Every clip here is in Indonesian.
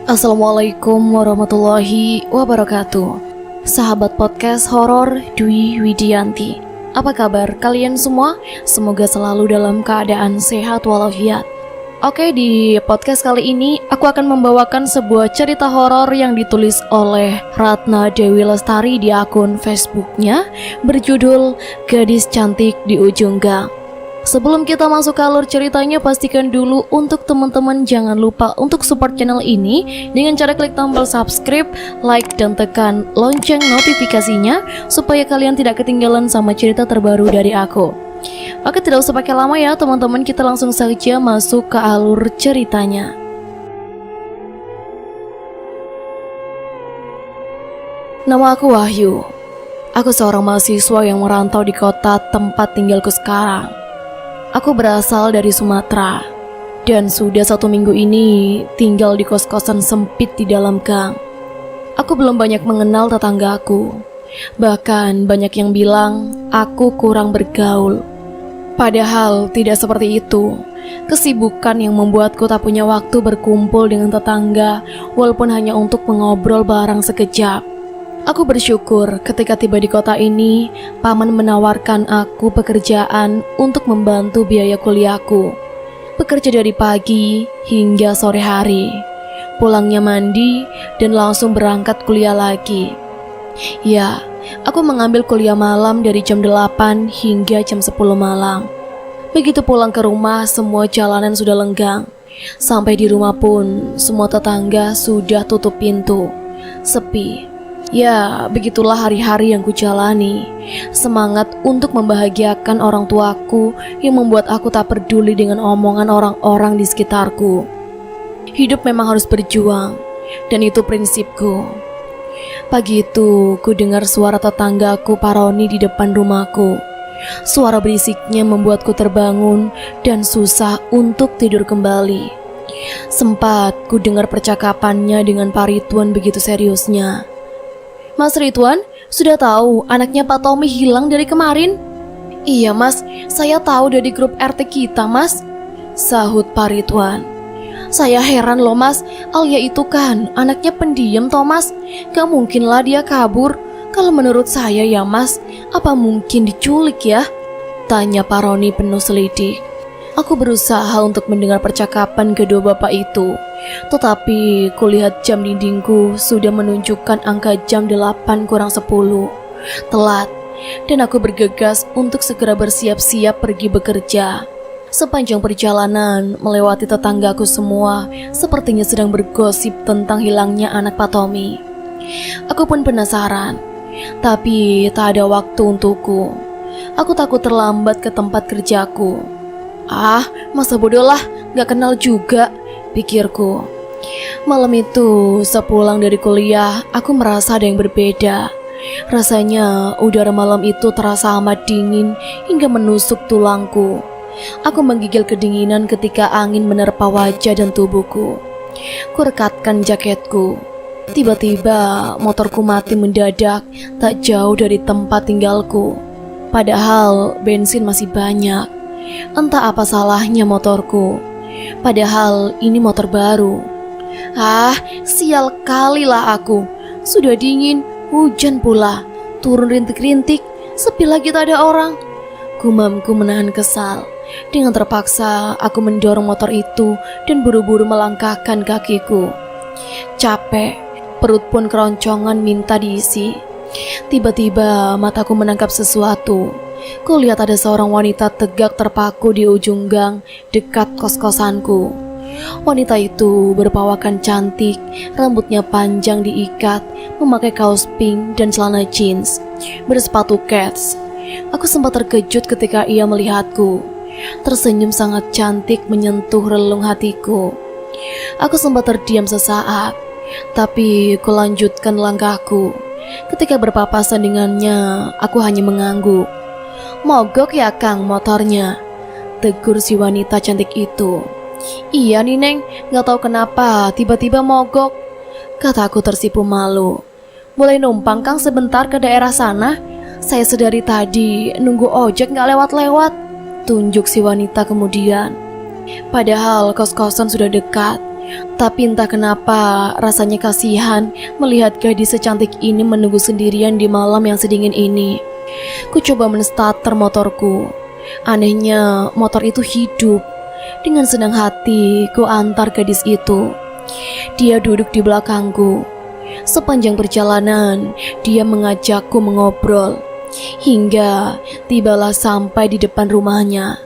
Assalamualaikum warahmatullahi wabarakatuh. Sahabat podcast horor Dwi Widianti, apa kabar kalian semua? Semoga selalu dalam keadaan sehat walafiat. Oke, di podcast kali ini aku akan membawakan sebuah cerita horor yang ditulis oleh Ratna Dewi Lestari di akun Facebooknya berjudul Gadis Cantik di Ujung Gang. Sebelum kita masuk ke alur ceritanya, pastikan dulu untuk teman-teman jangan lupa untuk support channel ini dengan cara klik tombol subscribe, like, dan tekan lonceng notifikasinya supaya kalian tidak ketinggalan sama cerita terbaru dari aku. Oke, tidak usah pakai lama ya teman-teman, kita langsung saja masuk ke alur ceritanya. Nama aku Wahyu. Aku seorang mahasiswa yang merantau di kota tempat tinggalku sekarang. Aku berasal dari Sumatera dan sudah 1 minggu ini tinggal di kos-kosan sempit di dalam gang. Aku belum banyak mengenal tetanggaku. Bahkan banyak yang bilang aku kurang bergaul. Padahal tidak seperti itu. Kesibukan yang membuatku tak punya waktu berkumpul dengan tetangga walaupun hanya untuk mengobrol bareng sekejap. Aku bersyukur ketika tiba di kota ini, paman menawarkan aku pekerjaan untuk membantu biaya kuliahku. Bekerja dari pagi hingga sore hari. Pulangnya mandi dan langsung berangkat kuliah lagi. Ya, aku mengambil kuliah malam dari jam 8 hingga jam 10 malam. Begitu pulang ke rumah, semua jalanan sudah lenggang. Sampai di rumah pun, semua tetangga sudah tutup pintu. Sepi. Ya, begitulah hari-hari yang kujalani. Semangat untuk membahagiakan orang tuaku yang membuat aku tak peduli dengan omongan orang-orang di sekitarku. Hidup memang harus berjuang, dan itu prinsipku. Pagi itu, ku dengar suara tetanggaku Paroni di depan rumahku. Suara berisiknya membuatku terbangun dan susah untuk tidur kembali. Sempat ku dengar percakapannya dengan Pak Ridwan begitu seriusnya. Mas Ridwan, sudah tahu anaknya Pak Tommy hilang dari kemarin? Iya mas, saya tahu dari grup RT kita mas, sahut Pak Ridwan. Saya heran loh mas, Alia itu kan anaknya pendiam toh mas. Gak mungkinlah dia kabur. Kalau menurut saya ya mas, apa mungkin diculik ya? Tanya Pak Roni penuh selidik. Aku berusaha untuk mendengar percakapan kedua bapak itu. Tetapi kulihat jam dindingku sudah menunjukkan angka jam 8 kurang 10. Telat, dan aku bergegas untuk segera bersiap-siap pergi bekerja. Sepanjang perjalanan melewati tetanggaku semua, sepertinya sedang bergosip tentang hilangnya anak Pak Tommy. Aku pun penasaran, tapi tak ada waktu untukku. Aku takut terlambat ke tempat kerjaku. Masa bodoh lah, gak kenal juga, pikirku. Malam itu, sepulang dari kuliah, aku merasa ada yang berbeda. Rasanya udara malam itu terasa amat dingin hingga menusuk tulangku. Aku menggigil kedinginan ketika angin menerpa wajah dan tubuhku. Kurekatkan jaketku. Tiba-tiba motorku mati mendadak tak jauh dari tempat tinggalku. Padahal bensin masih banyak. Entah apa salahnya motorku. Padahal ini motor baru. Sial kali lah aku. Sudah dingin, hujan pula. Turun rintik-rintik, sepi lagi tak ada orang. Gumamku menahan kesal. Dengan terpaksa aku mendorong motor itu dan buru-buru melangkahkan kakiku. Capek, perut pun keroncongan minta diisi. Tiba-tiba mataku menangkap sesuatu. Kulihat ada seorang wanita tegak terpaku di ujung gang dekat kos-kosanku. Wanita itu berpawakan cantik, rambutnya panjang diikat, memakai kaos pink dan celana jeans, bersepatu kets. Aku sempat terkejut ketika ia melihatku. Tersenyum sangat cantik menyentuh relung hatiku. Aku sempat terdiam sesaat, tapi kulanjutkan langkahku. Ketika berpapasan dengannya, aku hanya mengangguk. Mogok ya Kang motornya, tegur si wanita cantik itu. Iya nih Neng, gak tahu kenapa tiba-tiba mogok, kataku tersipu malu. Boleh numpang Kang sebentar ke daerah sana? Saya sedari tadi nunggu ojek gak lewat-lewat, tunjuk si wanita kemudian. Padahal kos-kosan sudah dekat. Tapi entah kenapa rasanya kasihan melihat gadis secantik ini menunggu sendirian di malam yang sedingin ini. Ku coba men-starter motorku. Anehnya motor itu hidup. Dengan senang hati ku antar gadis itu. Dia duduk di belakangku. Sepanjang perjalanan dia mengajakku mengobrol. Hingga tibalah sampai di depan rumahnya.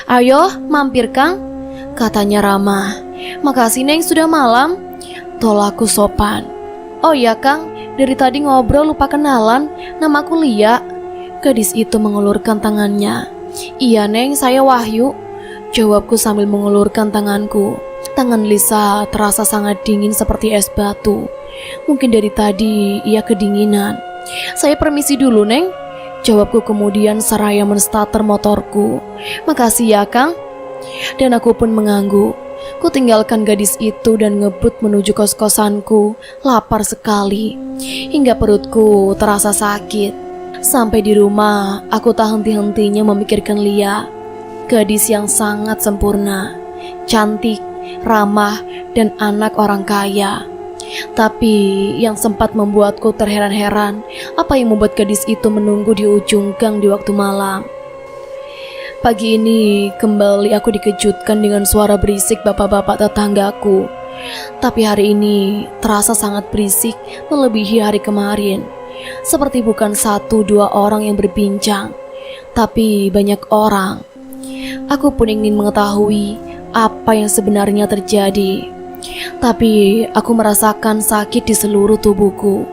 "Ayo mampir Kang," katanya ramah. "Makasih Neng, sudah malam." Tolakku sopan. "Oh iya Kang, dari tadi ngobrol lupa kenalan, namaku Lia." Gadis itu mengulurkan tangannya. "Iya Neng, saya Wahyu," jawabku sambil mengulurkan tanganku. Tangan Lisa terasa sangat dingin seperti es batu. Mungkin dari tadi ia kedinginan. "Saya permisi dulu Neng," jawabku kemudian seraya men-starter motorku. "Makasih ya Kang." Dan aku pun mengangguk. Ku tinggalkan gadis itu dan ngebut menuju kos-kosanku. Lapar sekali, hingga perutku terasa sakit. Sampai di rumah, aku tak henti-hentinya memikirkan Lia. Gadis yang sangat sempurna, cantik, ramah, dan anak orang kaya. Tapi yang sempat membuatku terheran-heran, apa yang membuat gadis itu menunggu di ujung gang di waktu malam. Pagi ini kembali aku dikejutkan dengan suara berisik bapak-bapak tetanggaku. Tapi hari ini terasa sangat berisik melebihi hari kemarin. Seperti bukan 1-2 orang yang berbincang, tapi banyak orang. Aku pun ingin mengetahui apa yang sebenarnya terjadi. Tapi aku merasakan sakit di seluruh tubuhku.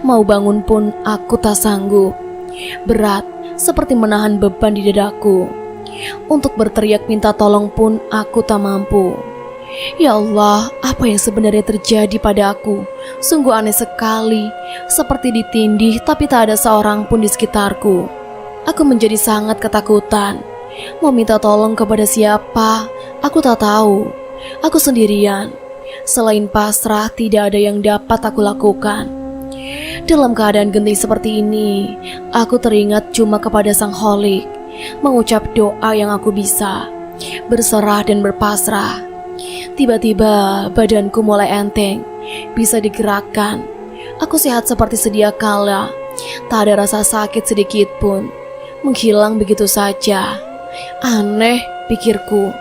Mau bangun pun aku tak sanggup. Berat seperti menahan beban di dadaku. Untuk berteriak minta tolong pun aku tak mampu. Ya Allah, apa yang sebenarnya terjadi pada aku? Sungguh aneh sekali, seperti ditindih tapi tak ada seorang pun di sekitarku. Aku menjadi sangat ketakutan. Mau minta tolong kepada siapa? Aku tak tahu. Aku sendirian. Selain pasrah, tidak ada yang dapat aku lakukan. Dalam keadaan genting seperti ini, aku teringat cuma kepada Sang Holik. Mengucap doa yang aku bisa, berserah dan berpasrah. Tiba-tiba badanku mulai enteng, bisa digerakkan. Aku sehat seperti sedia kala. Tak ada rasa sakit sedikit pun. Menghilang begitu saja. Aneh, pikirku.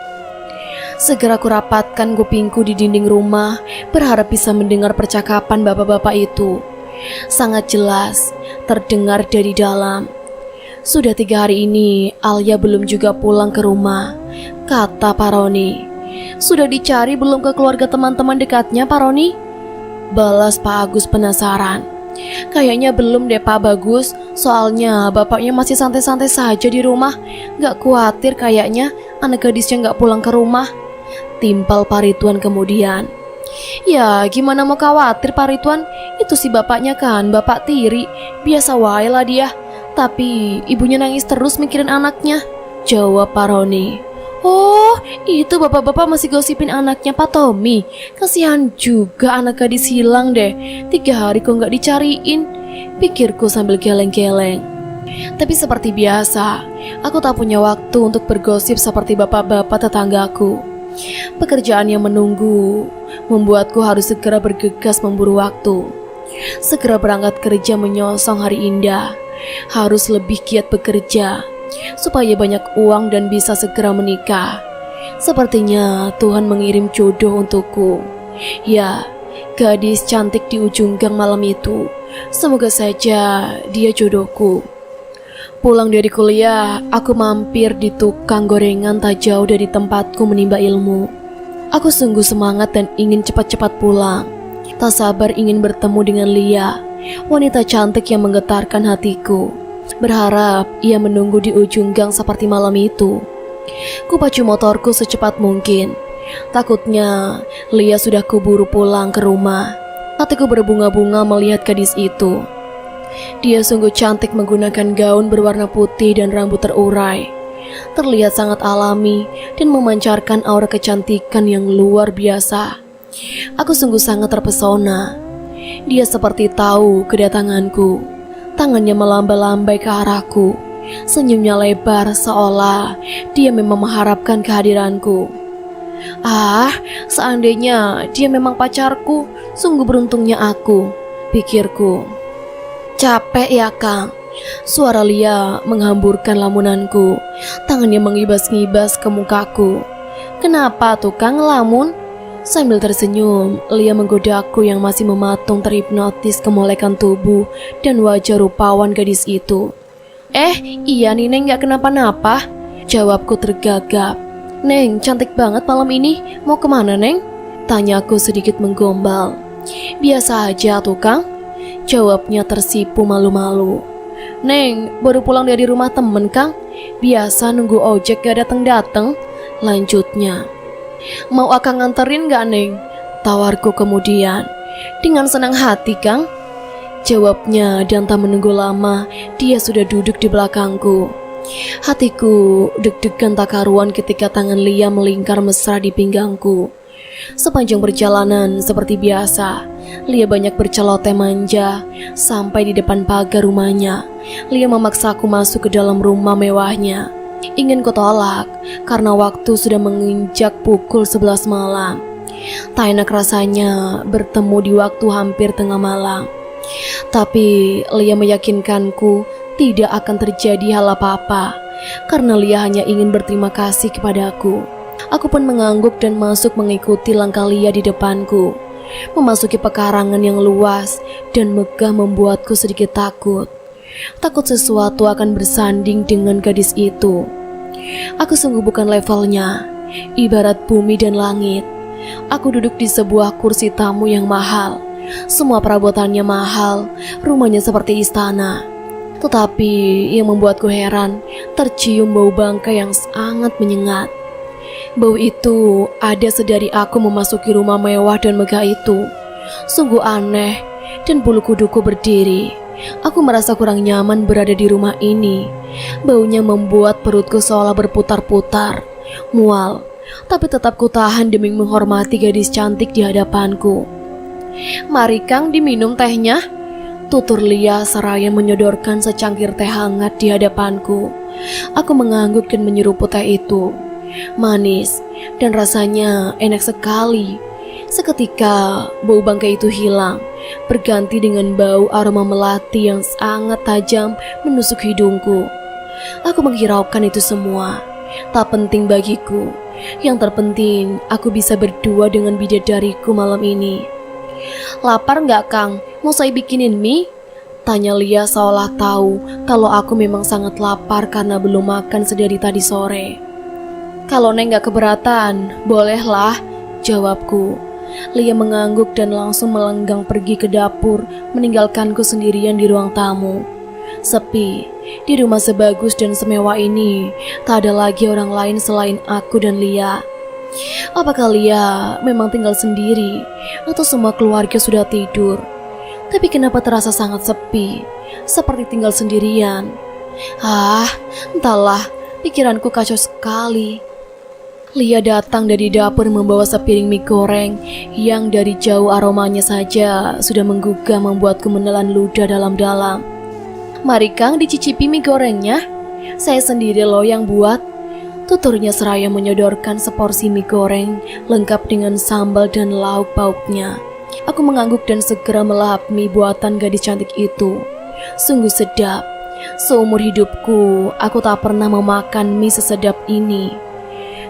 Segera kurapatkan kupingku di dinding rumah, berharap bisa mendengar percakapan bapak-bapak itu. Sangat jelas terdengar dari dalam. "Sudah 3 hari ini Alia belum juga pulang ke rumah," kata Pak Roni. "Sudah dicari belum ke keluarga teman-teman dekatnya Pak Roni?" balas Pak Agus penasaran. "Kayaknya belum deh Pak Bagus, soalnya bapaknya masih santai-santai saja di rumah. Gak khawatir kayaknya anak gadisnya gak pulang ke rumah," timpal Pak Ridwan kemudian. "Ya gimana mau khawatir Pak Ridwan, itu si bapaknya kan bapak tiri, biasa wae lah dia. Tapi ibunya nangis terus mikirin anaknya," jawab Pak Roni. "Oh, itu bapak-bapak masih gosipin anaknya Pak Tommy. Kasihan juga anak gadis hilang deh. 3 hari kok gak dicariin," pikirku sambil geleng-geleng. Tapi seperti biasa, aku tak punya waktu untuk bergosip seperti bapak-bapak tetanggaku. Pekerjaan yang menunggu membuatku harus segera bergegas memburu waktu. Segera berangkat kerja menyongsong hari indah. Harus lebih giat bekerja supaya banyak uang dan bisa segera menikah. Sepertinya Tuhan mengirim jodoh untukku. Ya, gadis cantik di ujung gang malam itu. Semoga saja dia jodohku. Pulang dari kuliah, aku mampir di tukang gorengan tak jauh dari tempatku menimba ilmu. Aku sungguh semangat dan ingin cepat-cepat pulang. Tak sabar ingin bertemu dengan Lia, wanita cantik yang menggetarkan hatiku. Berharap ia menunggu di ujung gang seperti malam itu. Kupacu motorku secepat mungkin. Takutnya Lia sudah kuburu pulang ke rumah. Hatiku berbunga-bunga melihat gadis itu. Dia sungguh cantik menggunakan gaun berwarna putih dan rambut terurai. Terlihat sangat alami dan memancarkan aura kecantikan yang luar biasa. Aku sungguh sangat terpesona. Dia seperti tahu kedatanganku. Tangannya melambai-lambai ke arahku. Senyumnya lebar seolah dia memang mengharapkan kehadiranku. Ah, seandainya dia memang pacarku, sungguh beruntungnya aku, pikirku. Capek ya, Kang. Suara Lia menghamburkan lamunanku. Tangannya mengibas-ngibas ke mukaku. Kenapa tuh Kang lamun? Sambil tersenyum, Lia menggodaku yang masih mematung terhipnotis kemolekan tubuh dan wajah rupawan gadis itu. Iya nih Neng, gak kenapa-napa. Jawabku tergagap. Neng, cantik banget malam ini. Mau kemana Neng? Tanyaku sedikit menggombal. Biasa aja tuh Kang. Jawabnya tersipu malu-malu. Neng, baru pulang dari rumah temen Kang. Biasa nunggu ojek gak dateng-dateng. Lanjutnya. Mau akang nganterin gak Neng? Tawarku kemudian. Dengan senang hati Kang. Jawabnya dan tak menunggu lama, dia sudah duduk di belakangku. Hatiku deg-degan tak karuan ketika tangan Lia melingkar mesra di pinggangku. Sepanjang perjalanan seperti biasa, Lia banyak berceloteh manja. Sampai di depan pagar rumahnya, Lia memaksaku masuk ke dalam rumah mewahnya. Ingin kutolak karena waktu sudah menginjak pukul 11 malam. Tak enak rasanya bertemu di waktu hampir tengah malam. Tapi Lia meyakinkanku tidak akan terjadi hal apa-apa, karena Lia hanya ingin berterima kasih kepadaku. Aku pun mengangguk dan masuk mengikuti langkah Lia di depanku. Memasuki pekarangan yang luas dan megah membuatku sedikit takut. Takut sesuatu akan bersanding dengan gadis itu. Aku sungguh bukan levelnya, ibarat bumi dan langit. Aku duduk di sebuah kursi tamu yang mahal. Semua perabotannya mahal, rumahnya seperti istana. Tetapi yang membuatku heran, tercium bau bangkai yang sangat menyengat. Bau itu ada sedari aku memasuki rumah mewah dan megah itu. Sungguh aneh dan bulu kuduku berdiri. Aku merasa kurang nyaman berada di rumah ini. Baunya membuat perutku seolah berputar-putar, mual. Tapi tetap kutahan demi menghormati gadis cantik di hadapanku. Mari Kang diminum tehnya, tutur Lia seraya menyodorkan secangkir teh hangat di hadapanku. Aku mengangguk dan menyeruput teh itu. Manis dan rasanya enak sekali. Seketika bau bangkai itu hilang, berganti dengan bau aroma melati yang sangat tajam menusuk hidungku. Aku menghiraukan itu semua. Tak penting bagiku. Yang terpenting aku bisa berdua dengan bidadariku malam ini. Lapar nggak Kang? Mau saya bikinin mie? Tanya Lia seolah tahu kalau aku memang sangat lapar karena belum makan sedari tadi sore. Kalau Neng nggak keberatan, bolehlah, jawabku. Lia mengangguk dan langsung melenggang pergi ke dapur, meninggalkanku sendirian di ruang tamu. Sepi, di rumah sebagus dan semewah ini, tak ada lagi orang lain selain aku dan Lia. Apakah Lia memang tinggal sendiri atau semua keluarga sudah tidur? Tapi kenapa terasa sangat sepi, seperti tinggal sendirian? Entahlah, pikiranku kacau sekali. Lia datang dari dapur membawa sepiring mie goreng yang dari jauh aromanya saja sudah menggugah membuatku menelan ludah dalam-dalam. Mari Kang dicicipi mie gorengnya, saya sendiri loh yang buat. Tuturnya seraya menyodorkan seporsi mie goreng lengkap dengan sambal dan lauk pauknya. Aku mengangguk dan segera melahap mie buatan gadis cantik itu. Sungguh sedap. Seumur hidupku, aku tak pernah memakan mie sesedap ini.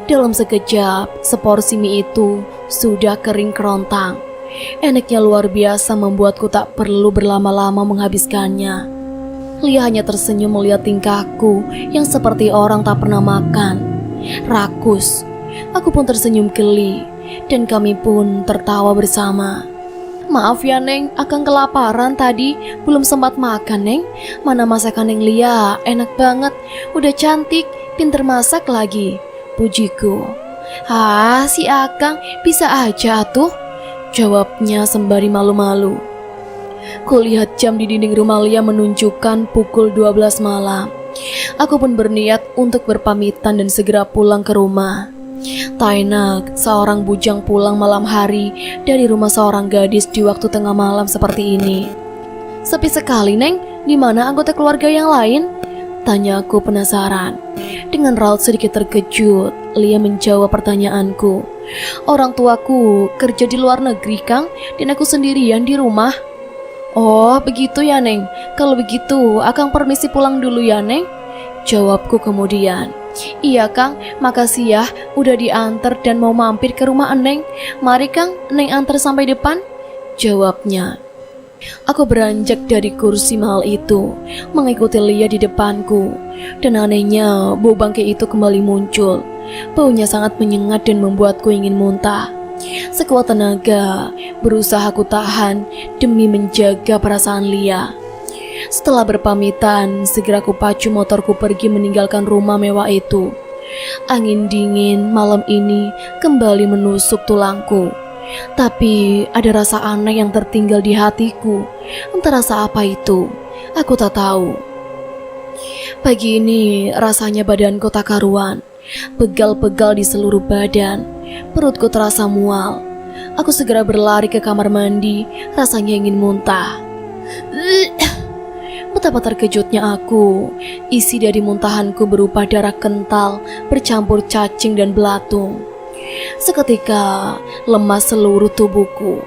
Dalam sekejap, seporsi mie itu sudah kering kerontang. Enaknya luar biasa membuatku tak perlu berlama-lama menghabiskannya. Lia hanya tersenyum melihat tingkahku yang seperti orang tak pernah makan. Rakus. Aku pun tersenyum geli dan kami pun tertawa bersama. Maaf ya Neng, akang kelaparan tadi, belum sempat makan Neng. Mana masakan Neng Lia, enak banget, udah cantik, pinter masak lagi, pujiku. Si akang bisa aja tuh, jawabnya sembari malu-malu. Kulihat jam di dinding rumah Lia menunjukkan pukul 12 malam. Aku pun berniat untuk berpamitan dan segera pulang ke rumah. Tak enak seorang bujang pulang malam hari dari rumah seorang gadis di waktu tengah malam seperti ini. Sepi sekali Neng, di mana anggota keluarga yang lain? Tanyaku penasaran. Dengan raut sedikit terkejut, Lia menjawab pertanyaanku. Orang tuaku kerja di luar negeri, Kang, dan aku sendirian di rumah. Oh, begitu ya, Neng. Kalau begitu, Akang permisi pulang dulu ya, Neng. Jawabku kemudian. Iya, Kang, makasih ya udah diantar dan mau mampir ke rumah Eneng. Mari, Kang, Neng antar sampai depan. Jawabnya. Aku beranjak dari kursi mahal itu, mengikuti Lia di depanku. Dan anehnya, bau bangkai itu kembali muncul. Baunya sangat menyengat dan membuatku ingin muntah. Sekuat tenaga, berusaha aku tahan demi menjaga perasaan Lia. Setelah berpamitan, segera aku pacu motorku pergi meninggalkan rumah mewah itu. Angin dingin malam ini kembali menusuk tulangku. Tapi ada rasa aneh yang tertinggal di hatiku. Entah rasa apa itu, aku tak tahu. Pagi ini rasanya badanku tak karuan. Pegal-pegal di seluruh badan. Perutku terasa mual. Aku segera berlari ke kamar mandi, rasanya ingin muntah. Betapa terkejutnya aku. Isi dari muntahanku berupa darah kental bercampur cacing dan belatung. Seketika lemas seluruh tubuhku.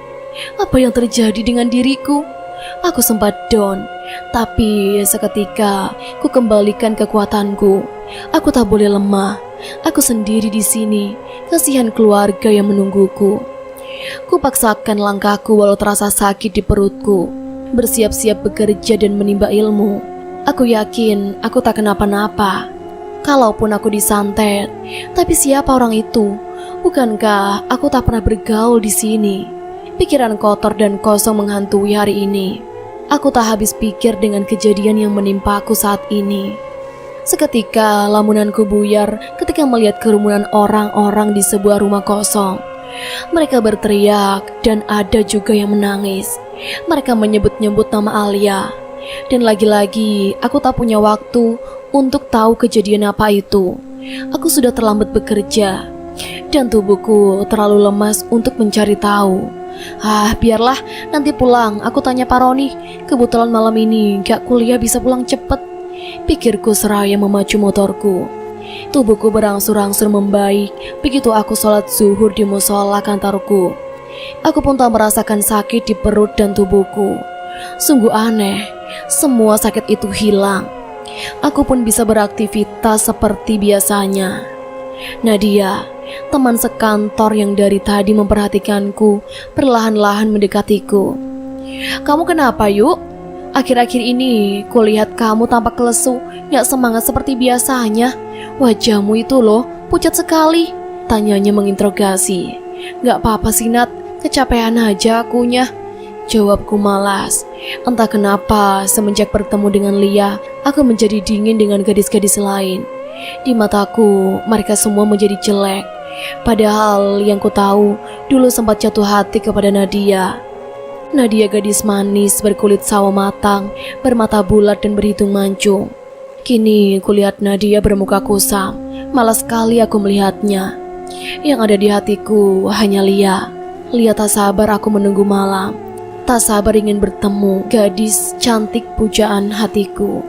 Apa yang terjadi dengan diriku? Aku sempat down, tapi seketika ku kembalikan kekuatanku. Aku tak boleh lemah. Aku sendiri di sini. Kasihan keluarga yang menungguku. Ku paksakan langkahku walau terasa sakit di perutku. Bersiap-siap bekerja dan menimba ilmu. Aku yakin aku tak kenapa-napa. Kalaupun aku disantet, tapi siapa orang itu? Bukankah aku tak pernah bergaul di sini? Pikiran kotor dan kosong menghantui hari ini. Aku tak habis pikir dengan kejadian yang menimpaku saat ini. Seketika lamunanku buyar ketika melihat kerumunan orang-orang di sebuah rumah kosong. Mereka berteriak dan ada juga yang menangis. Mereka menyebut-nyebut nama Alia. Dan lagi-lagi aku tak punya waktu untuk tahu kejadian apa itu. Aku sudah terlambat bekerja. Dan tubuhku terlalu lemas untuk mencari tahu. Biarlah, nanti pulang aku tanya Pak Roni. Kebetulan malam ini gak kuliah bisa pulang cepet. Pikirku seraya memacu motorku. Tubuhku berangsur-angsur membaik begitu aku sholat zuhur di musola kantorku. Aku pun tak merasakan sakit di perut dan tubuhku. Sungguh aneh, semua sakit itu hilang. Aku pun bisa beraktivitas seperti biasanya. Nadia, teman sekantor yang dari tadi memperhatikanku, perlahan-lahan mendekatiku. Kamu kenapa, Yuk? Akhir-akhir ini kulihat kamu tampak lesu, gak semangat seperti biasanya. Wajahmu itu loh, pucat sekali. Tanyanya menginterogasi. Gak apa-apa sih, Nat, kecapean aja akunya. Jawabku malas. Entah kenapa semenjak bertemu dengan Lia, aku menjadi dingin dengan gadis-gadis lain. Di mataku, mereka semua menjadi jelek. Padahal yang ku tahu, dulu sempat jatuh hati kepada Nadia. Nadia gadis manis berkulit sawo matang, bermata bulat dan berhidung mancung. Kini kulihat Nadia bermuka kusam. Malas sekali aku melihatnya. Yang ada di hatiku hanya Lia. Lia tak sabar aku menunggu malam. Tak sabar ingin bertemu gadis cantik pujaan hatiku.